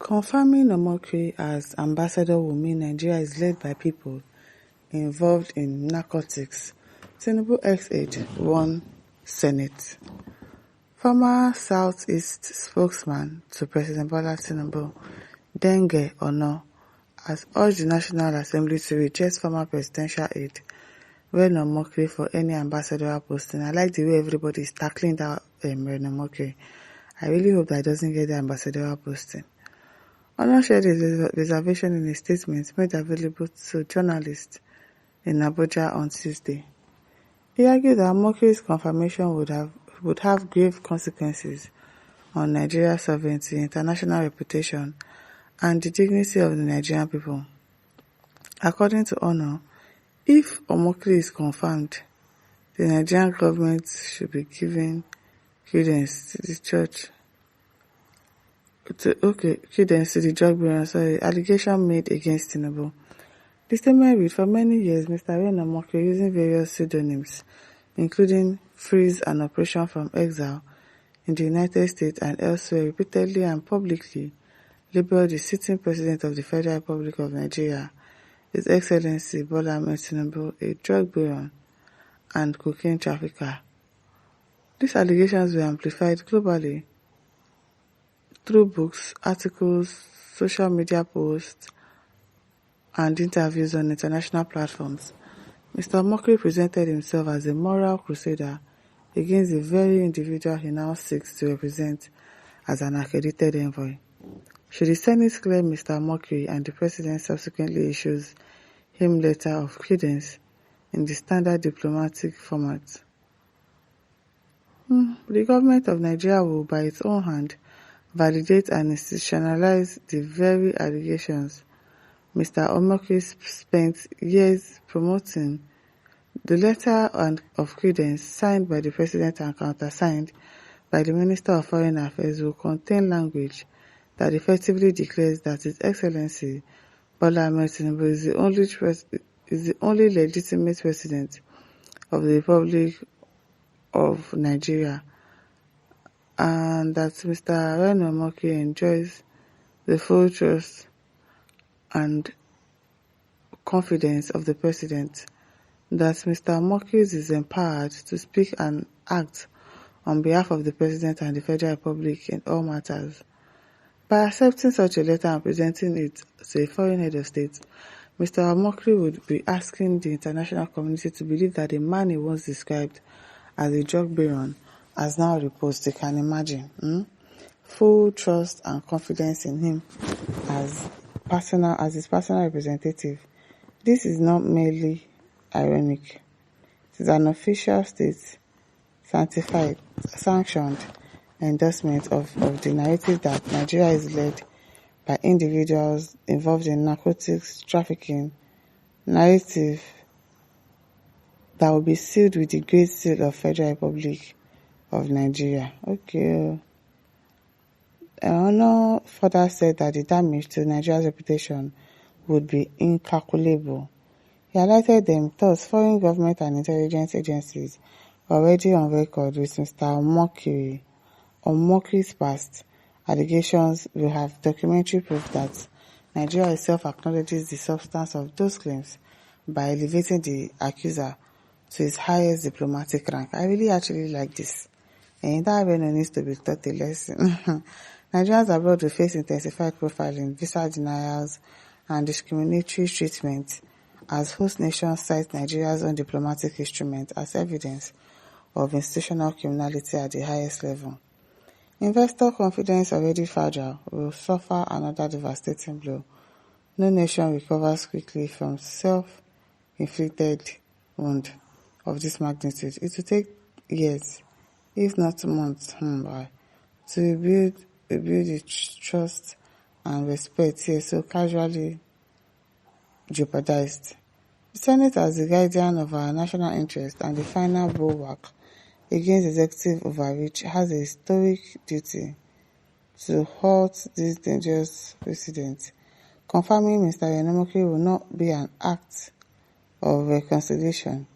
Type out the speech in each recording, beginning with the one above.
Confirming Omokri as ambassador will mean Nigeria is led by people involved in narcotics. Tinubu ex-aide won Senate. Former Southeast spokesman to President Bola Tinubu, Denge Onoh, has urged the National Assembly to reject former presidential aide Reno Omokri for any ambassadorial posting. I like the way everybody is tackling that Reno Omokri. I really hope that he doesn't get the ambassadorial posting. Onoh shared his reservation in a statement made available to journalists in Abuja on Tuesday. He argued that Omokri's confirmation would have grave consequences on Nigeria's sovereignty, international reputation, and the dignity of the Nigerian people. According to Onoh, if Omokri is confirmed, the Nigerian government should be giving credence to the drug baron, allegation made against Tinubu. The statement read, for many years, Mr. Reno Omokri, using various pseudonyms, including Freeze and Operation from Exile, in the United States and elsewhere, repeatedly and publicly labeled the sitting President of the Federal Republic of Nigeria, His Excellency Bola Ahmed Tinubu, a drug baron and cocaine trafficker. These allegations were amplified globally through books, articles, social media posts, and interviews on international platforms. Mr. Omokri presented himself as a moral crusader against the very individual he now seeks to represent as an accredited envoy. Should the Senate clear Mr. Omokri and the President subsequently issues him letter of credence in the standard diplomatic format, the government of Nigeria will, by its own hand, validate and institutionalize the very allegations Mr. Omokri spent years promoting. The letter of credence signed by the President and countersigned by the Minister of Foreign Affairs will contain language that effectively declares that His Excellency Bola Ahmed Tinubu is the only legitimate President of the Republic of Nigeria, and that Mr. Reno Omokri enjoys the full trust and confidence of the President, that Mr. Omokri is empowered to speak and act on behalf of the President and the Federal Republic in all matters. By accepting such a letter and presenting it to a foreign head of state, Mr. Omokri would be asking the international community to believe that the man he once described as a drug baron has now reposed. They can imagine full trust and confidence in him as his personal representative. This is not merely ironic. It is an official state sanctioned endorsement of the narrative that Nigeria is led by individuals involved in narcotics trafficking, narrative that will be sealed with the Great Seal of Federal Republic of Nigeria. Okay. Onoh further said that the damage to Nigeria's reputation would be incalculable. He highlighted them, thus foreign government and intelligence agencies already on record with Mr. Omokri's past allegations will have documentary proof that Nigeria itself acknowledges the substance of those claims by elevating the accuser to his highest diplomatic rank. I really actually like this. And that Reno needs to be taught a lesson. Nigerians abroad will face intensified profiling, visa denials, and discriminatory treatment as host nations cite Nigeria's own diplomatic instrument as evidence of institutional criminality at the highest level. Investor confidence, already fragile, will suffer another devastating blow. No nation recovers quickly from self-inflicted wound of this magnitude. It will take years, if not months, to rebuild the trust and respect here so casually jeopardized. The Senate, as the guardian of our national interest and the final bulwark against executive overreach, has a historic duty to halt this dangerous precedent. Confirming Mr. Reno Omokri will not be an act of reconciliation.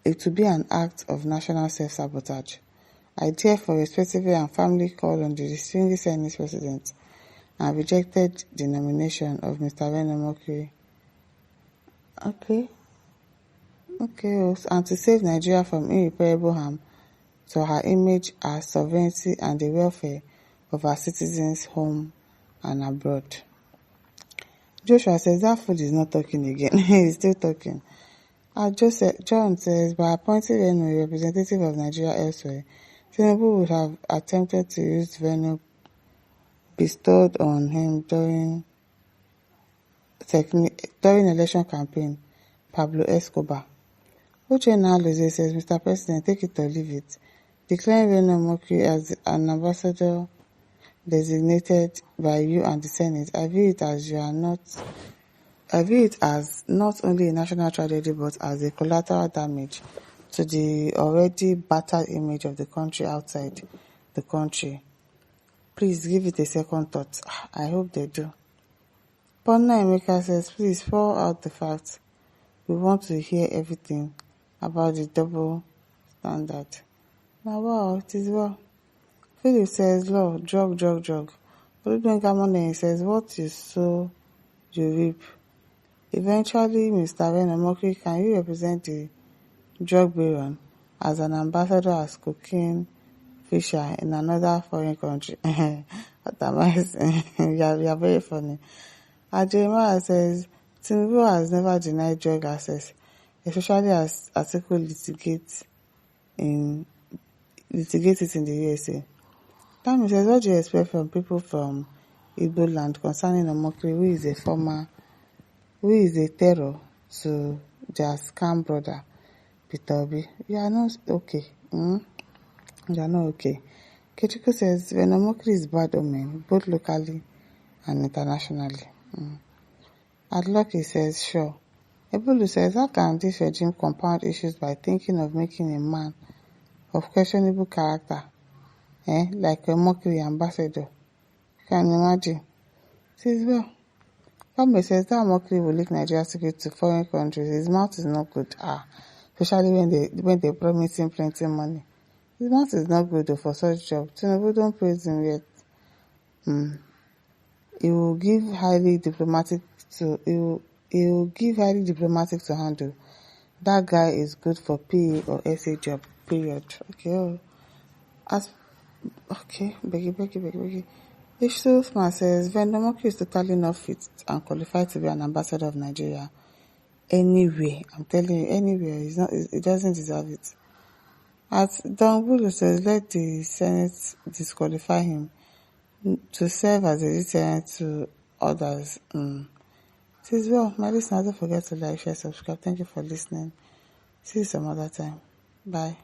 It will be an act of national self-sabotage. I therefore respectfully and firmly call on the distinguished Senate President and rejected the nomination of Mr. Omokri. And to save Nigeria from irreparable harm to her image, her sovereignty, and the welfare of our citizens home and abroad. Joshua says that food is not talking again. He's still talking. John says, by appointing Onoh, a representative of Nigeria elsewhere, Tinubu would have attempted to use venue bestowed on him during election campaign. Pablo Escobar. Uchenna Alozie says, Mr. President, take it or leave it. Declaring Omokri as an ambassador designated by you and the Senate, I view it as not only a national tragedy but as a collateral damage to the already battered image of the country outside the country. Please give it a second thought. I hope they do. Ponna Emeka says, please pour out the facts. We want to hear everything about the double standard. Now, wow, it is well. Philip says, law, drug. Olubengamone says, what you sow, you reap. Eventually, Mr. Omokri, can you represent the drug baron as an ambassador as cocaine fisher in another foreign country? What am I saying? You are very funny. Jeremiah says, Tinubu has never denied drug access, especially as Atiku litigates it in the USA. Tammy says, what do you expect from people from Igbo land concerning Omokri, who is a terror to their scam brother, Peter Obi? You are not okay. You are not okay. Kechiko says, when Omokri is bad omen, both locally and internationally. Adlucky says, sure. Ebulu says, how can this regime compound issues by thinking of making a man of questionable character, like a Omokri ambassador? You can imagine. Says, well, Kame says that Omokri will leak Nigeria's secret to foreign countries. His mouth is not good. Especially when they promise him plenty money. His mouth is not good for such job. Tinubu don't praise him yet. He will give highly diplomatic to handle. That guy is good for PA or SA job. Period. Okay. Begi. Ishusman says, Omokri is totally not fit and qualified to be an ambassador of Nigeria. Anywhere. I'm telling you, anywhere. He doesn't deserve it. Don Bulu says, let the Senate disqualify him to serve as a deterrent to others. Says, well, my listeners, don't forget to like, share, subscribe. Thank you for listening. See you some other time. Bye.